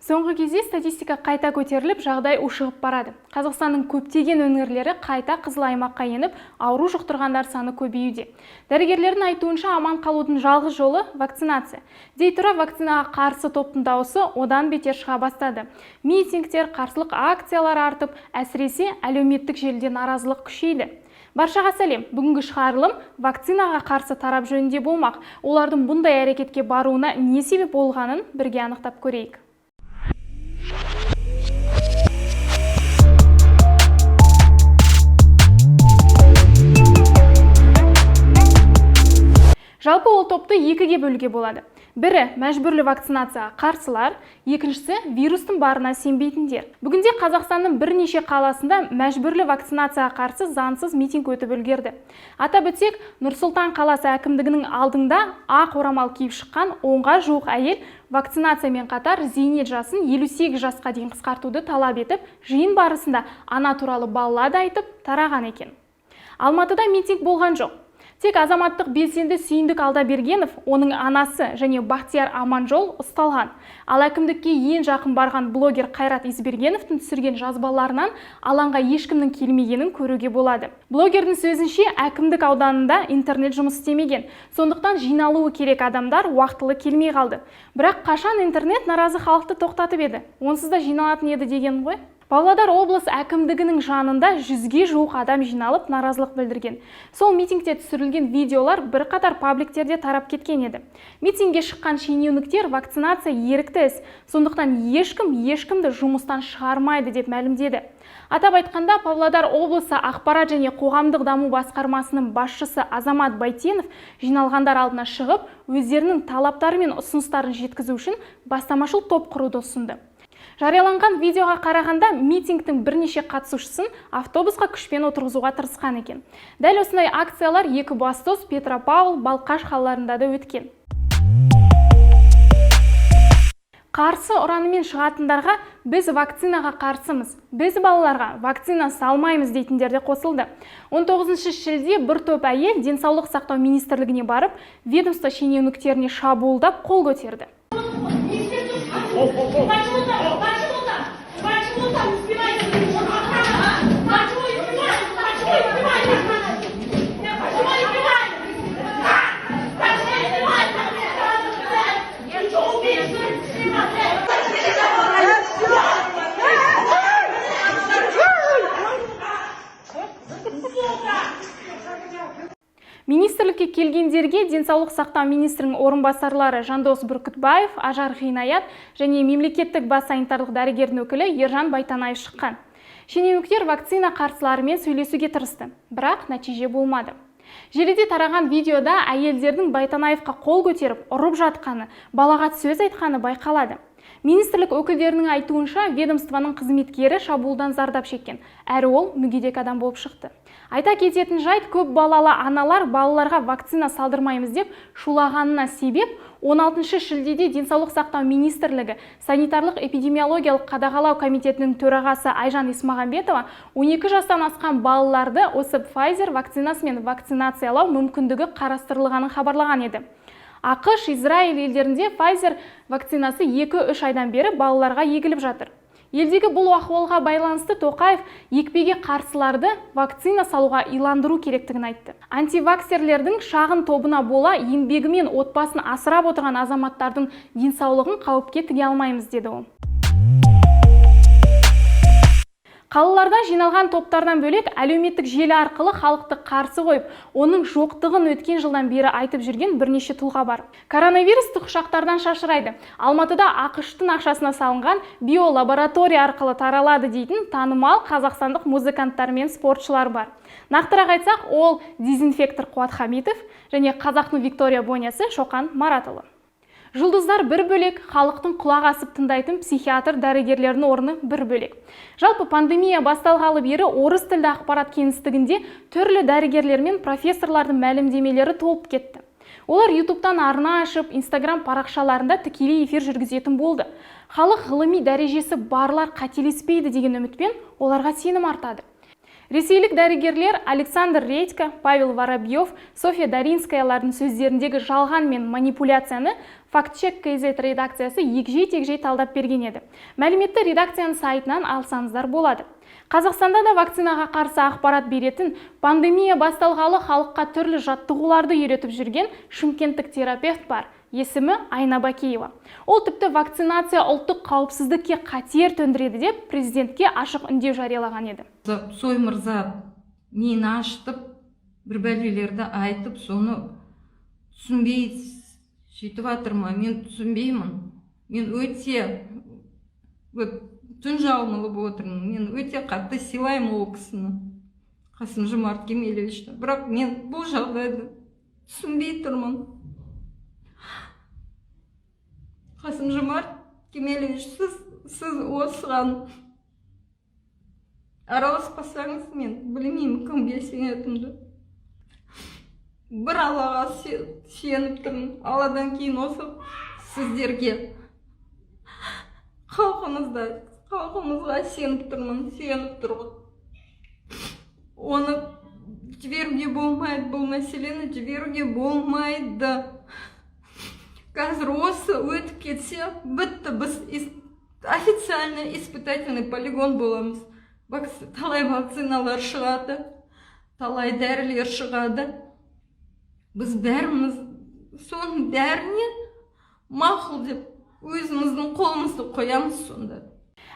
Соңғы кезде статистика қайта көтеріліп, жағдай ушығып барады. Қазақстанның көптеген өңірлері қайта қызыл аймаққа еніп, ауру жұқтырғандар саны көбеюде. Дәрігерлердің айтуынша, аман қалудың жалғыз жолы вакцинация. Дей тұра вакцинаға қарсы топтың дауысы одан бетер шыға бастады. Митингтер, қарсылық акциялары артып, әсіресе әлеуметтік желіде наразылық күшейді. Баршаға сәлем. Бүгінгі шығарылым вакцинаға қарсы тарап жөнінде болмақ. Олардың бұндай әрекетке баруына не себеп болғанын бірге анықтап көрейік. Жалпы ол топты екіге бөлуге болады. Бірі мәжбүрлі вакцинацияға қарсылар, екіншісі вирустың барына сенбейтіндер. Бүгінде Қазақстанның бірнеше қаласында мәжбүрлі вакцинацияға қарсы заңсыз митинг өтіп үлгерді. Атап өтсек, Нұр-Сұлтан қаласы әкімдігінің алдында ақ орамал киіп шыққан 10-ға жуық әйел вакцинациямен қатар зейнет жасын 58 жасқа дейін қысқартуды талап етіп, жиын барысында ана туралы баллада айтып тараған екен. Алматыда митинг болған жоқ. Тек азаматтық белсенді Сүйіндік Алдабергенов, оның анасы және Бақтияр Аманжол ұсталған. Ал әкімдікке ең жақын барған блогер Қайрат Избергеновтың түсірген жазбаларынан алаңға ешкімнің келмегенін көруге болады. Блогердің сөзінше, әкімдік ауданында интернет жұмыс істемеген. Сондықтан жиналуы керек адамдар уақытылы келмей қалды. Бірақ қашан интернет наразы халықты тоқтатып еді? Онсыз да жиналатын еді деген ғой. Павлодар облыс әкімдігінің жанында 100-ге жуық адам жиналып наразылық білдірген. Сол митингте түсірілген видеолар бірқатар пабликтерде тарап кеткен еді. Митингге шыққан шенеуніктер вакцинация ерікті іс, сондықтан ешкімді жұмыстан шығармайды деп мәлімдеді. Атап айтқанда, Павлодар облысы ақпарат және қоғамдық даму басқармасының басшысы Азамат Байтенов жиналғандар алдына шығып, өздерінің талаптары мен ұсыныстарын жеткізу үшін бастамашыл топ құруды ұсынды. Жарияланған видеоға қарағанда митингтің бірнеше қатысушысын автобусқа күшпен отырғызуға тырысқан екен. Дәл осындай акциялар Екібастұз, Петропавл, Балқаш қалаларында да өткен. Қарсы ұранымен шығатындарға біз вакцинаға қарсымыз, біз балаларға вакцина салмаймыз дейтіндер де қосылды. 19 шілде бір топ әйел денсаулық сақтау министрлігіне барып, ведомство шенеуніктеріне шабуылдап қол көтерді. Министрлікке келгендерге денсаулық сақтау министрінің орынбасарлары Жандос Бүркітбаев, Ажар Ғинаят және мемлекеттік бас санитарлық дәрігердің өкілі Ержан Байтанаев шыққан. Шенеуніктер вакцина қарсыларымен сөйлесуге тырысты, бірақ нәтиже болмады. Желіде тараған видеода әйелдердің Байтанаевқа қол көтеріп, ұрып жатқаны, балағат сөз айтқаны байқалады. Министрлік өкілдерінің айтуынша, ведомствоның қызметкері шабуылдан зардап шеккен, әрі ол мүгедек адам болып шықты. Айта кететін жайт, көп балалы аналар балаларға вакцина салдырмаймыз деп шулағанына себеп 16 шілдеде денсаулық сақтау министрлігі санитарлық эпидемиологиялық қадағалау комитетінің төрағасы Айжан Исмағамбетова 12 жастан асқан балаларды осы Pfizer вакцинасымен вакцинациялау мүмкіндігі қарастырылғанын хабарлаған еді. ақш, Израиль елдерінде Pfizer вакцинасы 2-3 айдан бері балаларға егіліп жатыр. Елдегі бұл ахуалға байланысты Тоқаев екпеге қарсыларды вакцина салуға иландыру керектігін айтты. Антиваксерлердің шағын тобына бола еңбегі мен отбасын асырап отырған азаматтардың денсаулығын қауіпке тіге алмаймыз деді ол. Қалаларда жиналған топтардан бөлек әлеуметтік желі арқылы халықты қарсы қойып, оның жоқтығын өткен жылдан бері айтып жүрген бірнеше тұлға бар. Коронавирус тікұшақтардан шашырайды. Алматыда ақш-тың ақшасына салынған биолаборатория арқылы таралады дейтін танымал қазақстандық музыканттар мен спортшылар бар. Нақтырақ айтсақ, ол дезинфектор Қуат Хамитов және қазақтың Виктория Бонясы Шоқан Маратұлы. Жұлдыздар бір бөлек, халықтың құлақ асып тыңдайтын психиатр дәрігерлердің орны бір бөлек. Жалпы пандемия басталғалы бері орыс тілді ақпарат кеңістігінде түрлі дәрігерлер мен профессорлардың мәлімдемелері толып кетті. Олар YouTube-тан арна ашып, Instagram парақшаларында тікелей эфир жүргізетін болды. Халық ғылыми дәрежесі барлар қателеспейді деген үмітпен оларға сенім артады. Ресейлік дәрігерлер Александр Редько, Павел Воробьев, София Даринскаялардың сөздеріндегі жалған мен манипуляцияны Фактчек KZ редакциясы егжей-тегжей талдап берген еді. Мәліметті редакцияның сайтынан алсаңыздар болады. Қазақстанда да вакцинаға қарсы ақпарат беретін, пандемия басталғалы халыққа түрлі жаттығуларды үйретіп жүрген шымкенттік терапевт бар. Есімі Айна Бакеева. Ол тіпті вакцинация ұлттық қауіпсіздікке қатер төндіреді деп президентке ашық үндеу жариялаған еді. Сой мырза мені аштып, бір бәлелерді айтып, соны түсінбей сөйтіп атырма, мен түсінбеймін. Мен өте түн жалмылып отырмын. Мен өте қатты сыйлаймын ол кісіні, Қасым-Жомарт Кемелевичті. Бірақ мен бұл жағдайды түсінбей тұрмын. Қасым-Жомарт Кемелевич, сіз осыған араласпасаңыз, мен білмеймін кімге сенетімді. Бір Аллаға сеніп тұрмын. Алладан кейін осы сіздерге, халқымызға сеніп тұрмын, сеніп тұрғын. Оны жіберуге болмайды, бұл мәселені жіберуге болмайды. Қазір осы өтіп кетсе, бітті, біз официально испытательный полигон боламыз. Талай вакциналар шығады, талай дәрілер шығады. Біз бәріміз соның бәріне мақұл деп өзіміздің қолымызды қоямыз сонда.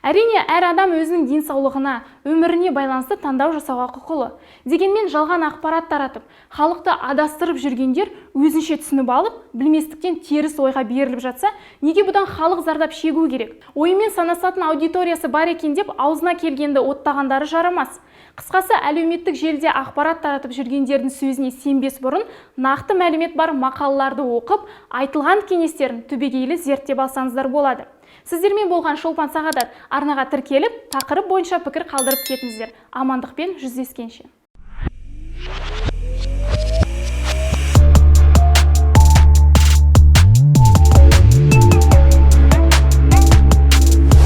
Әрине, әр адам өзінің денсаулығына, өміріне байланысты таңдау жасауға құқылы. Дегенмен жалған ақпарат таратып, халықты адастырып жүргендер өзінше түсініп алып, білместіктен теріс ойға беріліп жатса, неге бұдан халық зардап шегу керек? Ойымен санасатын аудиториясы бар екен деп аузына келгенді оттағандары жарамас. Қысқасы, әлеуметтік желіде ақпарат таратып жүргендердің сөзіне сенбес бұрын, нақты мәлімет бар мақалаларды оқып, айтылған кеңестерін түбегейлі зерттеп алсаңыздар болады. Сіздермен болған Шолпан Сағадат арнаға тіркеліп, тақырып бойынша пікір қалдырып кетіңіздер. Амандықпен жүздескенше.